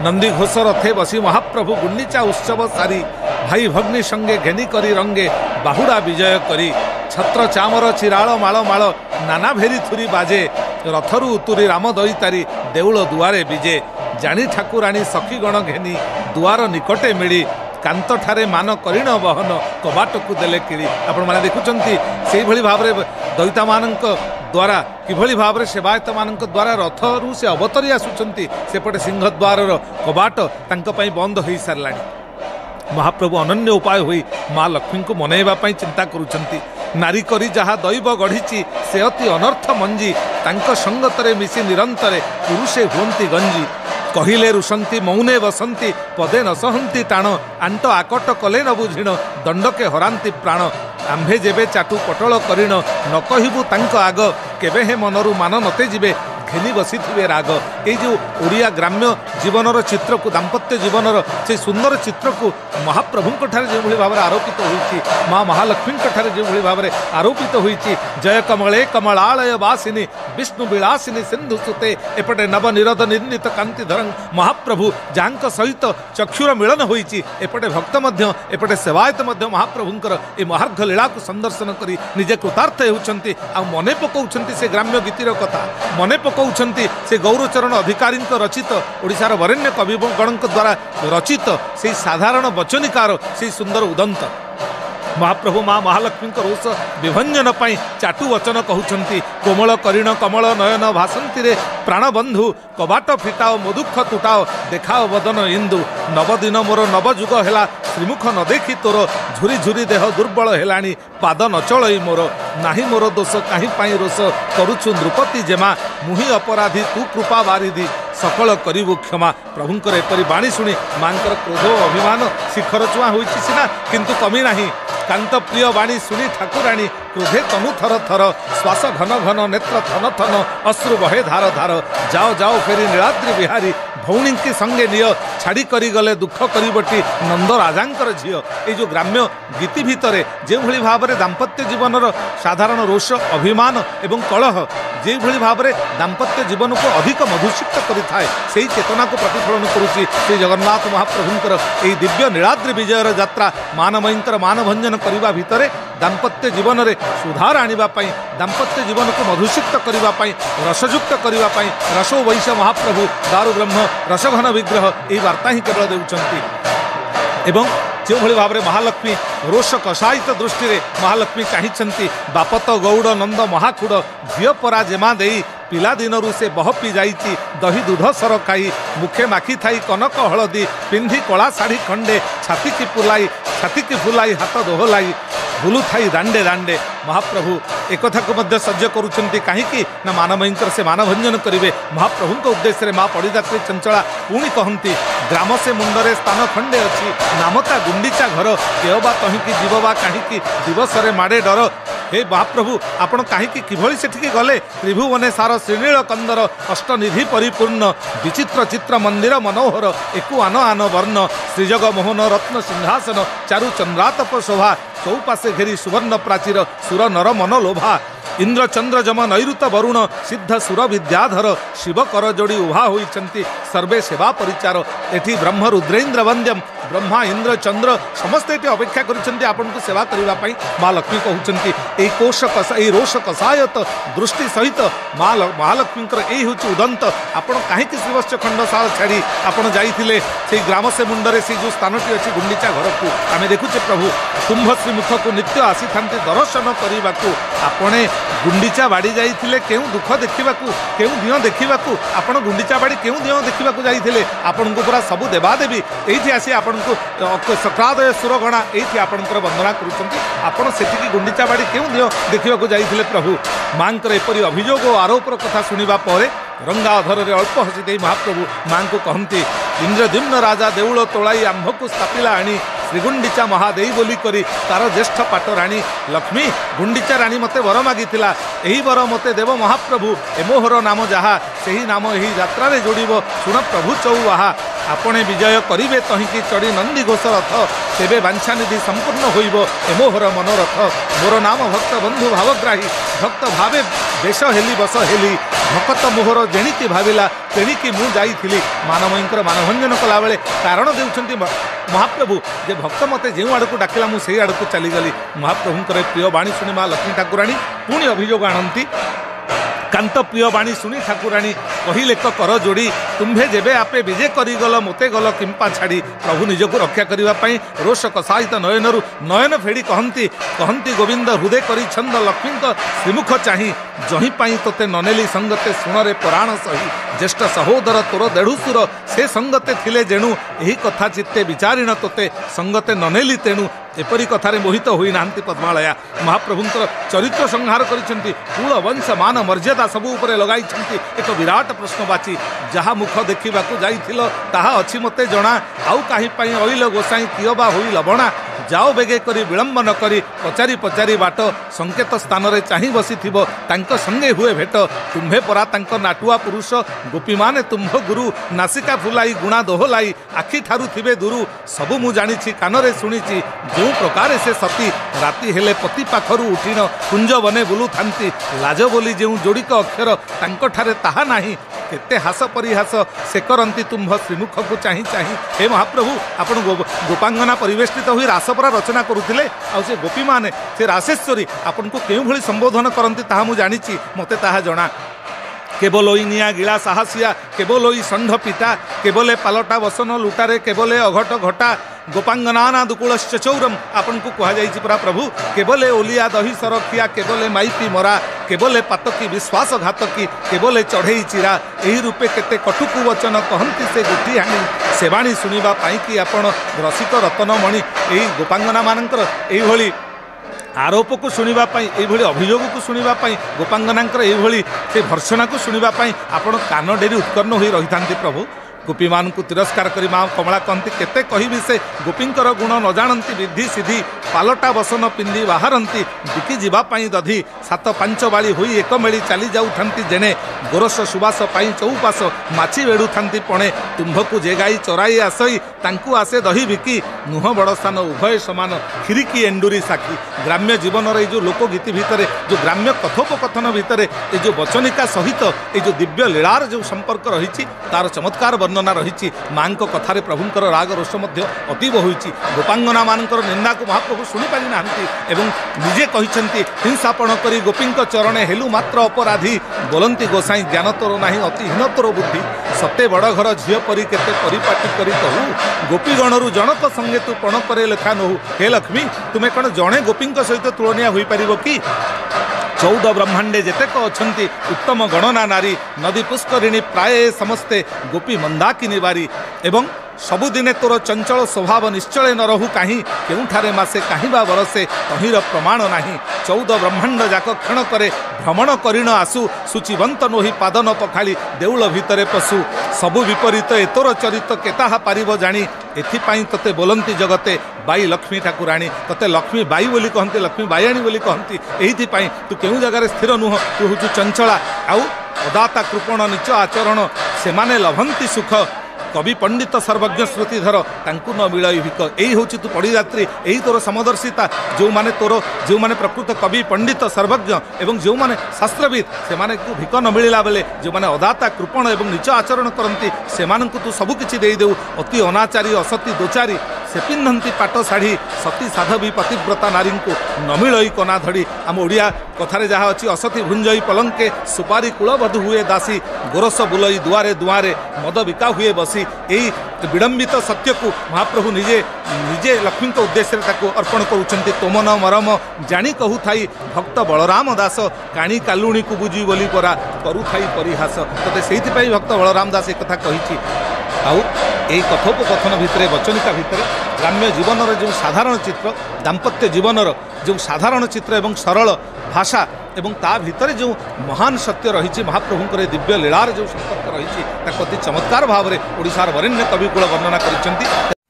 नंदी घोष रथे बसी महाप्रभु गुंडीचा उत्सव सारी भाई भग्नी संगे घेनी करी रंगे बाहुड़ा विजय करी छत्र चामर चिराल माल माल नाना भेरी थुरी बाजे रथरु उतुरी राम दईतारी देउल दुआरे विजे जानी ठाकुराणी सखीगण घेनी दुआर निकटे मिली कांत ठारे मान करिण बहन कबाट को देले किड़ी आपण माने देखुचंती सेही भली भाबरे दैता मानक द्वारा किभली भाबरे सेवायत मानक द्वारा रथरु से अवतरी आसुचंती सेपटे सिंहद्वार कबाट तांक पई बंद होई सारलाणी महाप्रभु अनन्य उपाय होई माँ लक्ष्मी को मनैबा पई चिंता करुचंती नारी करी जहा दैव गढ़ी से अति अनर्थ मंजी तांक संगतरे मिसी निरंतरे पुरुषे हुंती गंजी कहिले रुसंती मौने बसंती पदे न सहंती टाण आंट आकट कले न बुझिण दंडके हरांती प्राण आंभे जेबे चाटू पटल करिण न कहिबु तांक आग केबे हे मनरु मान नते जिबे घेनी बसी राग ये जो ओडिया ग्राम्य जीवनर चित्र को दाम्पत्य जीवनर से सुंदर चित्र को महाप्रभु जो भाव में आरोपित होती माँ महालक्ष्मी जो भाव में आरोपित होती जय कमले कमलालय वासिनी विष्णु विलासिनी सिंधु सुते एपटे नव निरद निर्णित कांतिधर महाप्रभु जहाँ सहित चक्षुर मिलन होती एपटे भक्त एपटे सेवायत महाप्रभुंकर ये महार्घ लीला को संदर्शन कर निजे कृतार्थ होती मने पकाउछंती से ग्राम्य गीतिर कथा मने पकाउछंती से गौरचरण अधिकारी रचित ओडिशार वरेण्य कविगण द्वारा रचित से साधारण वचनिकार से सुंदर उदंत महाप्रभु माँ महालक्ष्मी रोष विभंजन पाई चाटू वचन कहउछंती कोमल करिण कमल नयन भासंती रे प्राणबंधु कबाट फिटाओ मधुख तुटाओ देखाओ बदन इंदु नवदिन मोर नवजुग हेला श्रीमुख न देखी तोर झुरी झुरी देह दुर्बल हेलाणी पाद न चलई मोर नाही मोर दोष काहि पाई रोष करुछु नृपति जेमा मुहि अपराधी तू कृपा बारिधि सकल करिबु क्षमा प्रभुंकर एपरी बाणी शुणी मांकर क्रोध अभिमान शिखर छुआ होइछि सिना किंतु कमी नाही कांत प्रिय बाणी शुणी ठाकुराणी क्रोधे तनु थर थर श्वास घन घन नेत्र थन थन अश्रु बहे धार धार जाओ जाओ फेरी नीलाद्रि बिहारी भौणी की संगे निय छाड़ी करी गले दुख करिबटी नंद राजांकर झियो ये जो ग्राम्य गीति भितर जो भली भाव में दाम्पत्य जीवनर साधारण रोष अभिमान एवं कलह जो भली भाव में दाम्पत्य जीवन को अधिक मधुसिक्त करिथाए सेही चेतना को प्रतिफलन करुछि श्री जगन्नाथ महाप्रभुंकर यही दिव्य नीलाद्रि विजयर यात्रा मानमयींकर मानभंजन करने भितर दाम्पत्य जीवन में सुधार आनिबा पई दाम्पत्य जीवन को मधुसिक्त करने रसयुक्त करने रसो वैश महाप्रभु दारु ब्रह्म रसघन विग्रह यही वार्ता ही केवल देउछंती एवं जो भली भाव में महालक्ष्मी रोष कषायित दृष्टि में महालक्ष्मी चाहिए बापत गौड़ नंद महाखुड़ झील परा जेमा देई पिला दिनरू से बहपी जाइछि दही दूध सर खाई मुखे माखी थाई कनक हलदी पिंधि कला शाढ़ी खंडे छाती की फुलाई हाथ दोहलाई बुलू थाई दांडे दांडे महाप्रभु एक को सज्ज करुछंती कहीं ना मानमयींकर से मानभंजन करेंगे महाप्रभु को उद्देश्य माँ पड़ीदात्री चंचला पुणी कहती ग्राम से मुंडरे स्थान खंडे अच्छी नामता गुंडीचा घर केवबा तहिकी जीवबा कहीं दिवस माड़े डर हे महाप्रभु आपण कहीं किभली सेठिकी गले त्रिभुवने सार श्रीनील कंदर अष्टनिधि परिपूर्ण विचित्र चित्र मंदिर मनोहर एकु आन आन वर्ण श्रीजग मोहन रत्न सिंहासन चारु चंद्रातप शोभा चौपासे घेरी सुवर्ण प्राचीर सुर नर मन लोभा इंद्र चंद्र जम नैऋत वरुण सिद्ध सुर विद्याधर शिव कर जोड़ी उभा होइछंती सर्वे सेवा परिचार एठी ब्रह्म रुद्रेन्द्र वंद्यम ब्रह्मा इंद्र चंद्र समस्ते एठी अपेक्षा करिछंती आपन को सेवा करिबा पई माँ लक्ष्मी कहउछंती एई कोश कसा एई रोष कसायत दृष्टि सहित माँ महालक्ष्मींकर एई होछि उदंत आपण काहे कि श्रीवत्स खंडशाल छाड़ी आपण जाइथिले सेई ग्राम से मुंडरे से जो स्थानटी अछि गुंडीचा घर को आमे देखुचे प्रभु कुंभ श्रीमुख को नित्य आसी थांती दर्शन करिबा को आपणे गुंडीचा बाड़ी जाइथिले केउ दुख देखिबाकू केउ दियो देखिबाकू आपण गुंडीचा बाड़ी केउ दियो देखिबाकू जाइथिले आपण को पूरा सबु देवादेवी एइथि आसी आपण को सकादय सुरगणा एइथि आपणकर वंदना करूछंती आपण सेटिकी गुंडीचा बाड़ी केउ दियो देखिबाकू जाइथिले प्रभु मांकर एपरि अभियोग और आरोपर कथा सुनिबा परे रंगा अधर रे अल्प हसी देई महाप्रभु मां को कहंती इंद्रद्युम्न राजा देउल तोलाई आंभ को स्थापिला आनी श्रीगुंडीचा महादेवी बोली करी तार ज्येष्ठ पाटराणी लक्ष्मी गुंडीचा राणी मते वर मागिथिला एही वर मते देव महाप्रभु एमोहर नाम जहा सेही नाम एही यात्रा रे जोड़िबो सुन प्रभु चौवाहा आपणे विजय करिवे तहिकी चढ़ी नंदी घोष रथ तेबे वांछानिधि संपूर्ण होइबो एमोहर मनोरथ मोर नाम भक्त बंधु भावग्राही भक्त भावे बेश हेली बस हेली भकत मोहर जेणिकी भाविला तेणिकी मु जाइथिली मानवईंकर मानभंजन कला बेले कारण देउछंती महाप्रभु जे भक्त मते जे आड़ को डाकिला मु सेई आड़ को चली गली। महाप्रभुंकर प्रिय बाणी शुणी माँ लक्ष्मी ठाकुराणी पुणी अभियोग आणंती कांत प्रिय बाणी शुणी ठाकुराणी कहिले कर जोड़ी तुम्भे जेबे आपे विजे करी गल मोते गल किंपा छाड़ी प्रभु निजको रक्षा करने रोष कसाहित नयनरु नयन फेड़ी कहती कहती गोविंद हृदय करी छंद लक्ष्मी श्रीमुख चाही जही पाई तोते ननेली संगते सुणरे पुराण सही ज्येष्ठ सहोदर तोर देढ़ुसुर से संगते थिले जेणु यही कथा चित्ते विचारिण तोते संगते ननेली तेणु एपरी कथारे मोहित होई नांती पद्मालया। महाप्रभुंकर चरित्र संहार करिसेंती कुल वंश मान मर्यादा सबु उपरे लगाई एक विराट प्रश्नवाची जहा मुख देखिबाकू जाइथिलो ताहा अछि मते जणा आउ काहि पई ओइल गोसाई कियबा होई लबणा जाओ बेगे करी विलंब न करी पचारि पचारि बाट संकेत स्थान रे चाहि बसिथिबो तांको संगे हुए भेट तुम्भे परा तांको नाटुआ पुरुष गोपी माने तुम्भ गुरु नासिका फुलाई गुणा दोहलाई आखि ठारु थिबे दुरु सबु मु जानिछि कानरे सुनिछि जो प्रकार से सती राति हेले पति पाखरु उठिन कुंज बने बुलु थांती लाज बोली जो जोड़िक अक्षर तांको ठारे ताहा नाही केते हास परिहास से करंती तुम्भ श्रीमुख को चाहि चाहि। हे महाप्रभु आपण गोपांगना परिवेष्टित हुई रासपरा रचना करुथिले आ से गोपी माने से रासेश्वरी आपन को केउ भली संबोधन करंती ताहा मु जानिछि मते ताहा जणा केवल निया गिला साहसिया केवल षंढ पिता केवले पालटा वसन लुटारे केवले अघट घटा गोपांगना दुकूलश्च चौरम आपन को कहा जाइछि परा प्रभु केवले ओलिया दही सरखिया केवले माइपी मरा केवले पातकी विश्वासघातकी केवले चढ़ई चिरा एही रूपे केते कटुकु वचन कहंती से गुठी हाणी सेवाणी सुनिबा पाई कि आपण रसिक रतनमणि एही गोपांगना मानकर एही भली आरोप को शुणा ये अभियोग को शुणा गोपांगनांकर ये से भर्सना को शुणा आपण कान डेरी उत्कर्ण हो रही था प्रभु। गोपी मान को तिरस्कार करी माँ कमला कहती केते कहिबी से गोपींकर गुण न जानती विधि सिद्धि पालटा बसन पिंधि बाहरती बिकी जीवाई दधी सात पांच बाड़ी हुई एक मेली चली जाऊँगी जेने गोरस सुबास पाई चौपास माछी बेड़ू पणे तुम्भ को जे गाई चराई आसई तांकू आसे दही बिकी नुह बड़ स्थान उभय समान खिरिकी एंडुरी साखी ग्राम्य जीवन जो लोकगीति भितर जो ग्राम्य कथोपकथन भितर ये जो वचनिका सहित ये जो दिव्य लीलार जो संपर्क रही तार चमत्कार वर्णना रही माँ कथार प्रभुंकर राग रोष अतीब होती गोपांगना मानकर निंदा को महाप्रभु शुणी पारि नाहंती एवं निजे कहिसेंती हिंसापण करी गोपींक चरणे हेलु मात्र अपराधी बोलंती गोसाई ज्ञान तोर नाही अति हीन तोर बुद्धि सते बड़ घर झील परी केते परिपाटी करी कहू गोपीगणरू जनक संगे तू पण करे लेखा नहु। हे लक्ष्मी तुमे कण जणे गोपींक सहित तुलनीय होई परिबो कि 14 ब्रह्मांडे जेतेक अछंती उत्तम गणना नारी नदी पुष्करिणी प्राय समस्ते गोपी मंदाकिनी बारी एवं सबुदिने तोर चंचल स्वभाव निश्चय न रहू कहीं केउठारे मासे कहीं बा बरसे तहिर प्रमाण नाही 14 ब्रह्मांड जाक क्षण करे भ्रमण करिण आसु सूचिवंत नोही पाद न पखाली देउल भितरे पशु सबु विपरीत एतोर चरित केताहा पारिब जानी एथिपाई तते बोलंती जगते बाई लक्ष्मी ठाकुराणी तते लक्ष्मी बाई बोली कहती लक्ष्मी बाईआणी बोली कहती एहिथिपाई तू केउ जगार स्थिर नुह तू होचु चंचला आउ अदाता कृपण नीच आचरण सेमाने लभंती सुख कवि पंडित सर्वज्ञ श्रुतिधर तांकु न मिलई भिक यही हूँ तू पढ़ीदात्री यही तोर समदर्शिता जो माने तोर जो माने प्रकृत कवि पंडित सर्वज्ञ एवं जो माने शास्त्रविद से माने को भिक न मिलला बेले जो माने अदाता कृपण एवं नीच आचरण करती से तू सबकिछि देई देउ अति अनाचारी असती दोचारी से पिंधती पाट शाढ़ी सती साधवी पतिव्रता नारी को न मिलई कना धड़ी आम ओडिया कथारे जहाँ अच्छी असती भुंजई पलंके सुपारी कुलबधु हुए दासी गोरस बुलई दुआरे दुआरे मद बिका हुए बसी यही विडंबित सत्य को महाप्रभु निजे निजे लक्ष्मी उद्देश्य अर्पण करुँच तोम न मरम जाणी कहू थाई भक्त बलराम दास काणी कालुणी को बुझी बोली परा करू थाई परिहास तते से भक्त बलराम दास एक कथा कही आउ यही कथोपकथन भितर वचनिका भितर ग्राम्य जीवन जो साधारण चित्र दाम्पत्य जीवन जो साधारण चित्र एवं सरल भाषा एवं ता भितर जो महान सत्य रही महाप्रभुंकर दिव्य लीलार जो संपर्क रही अति चमत्कार भाव में ओडिशार वरेण्य कविकुल वर्णना कर।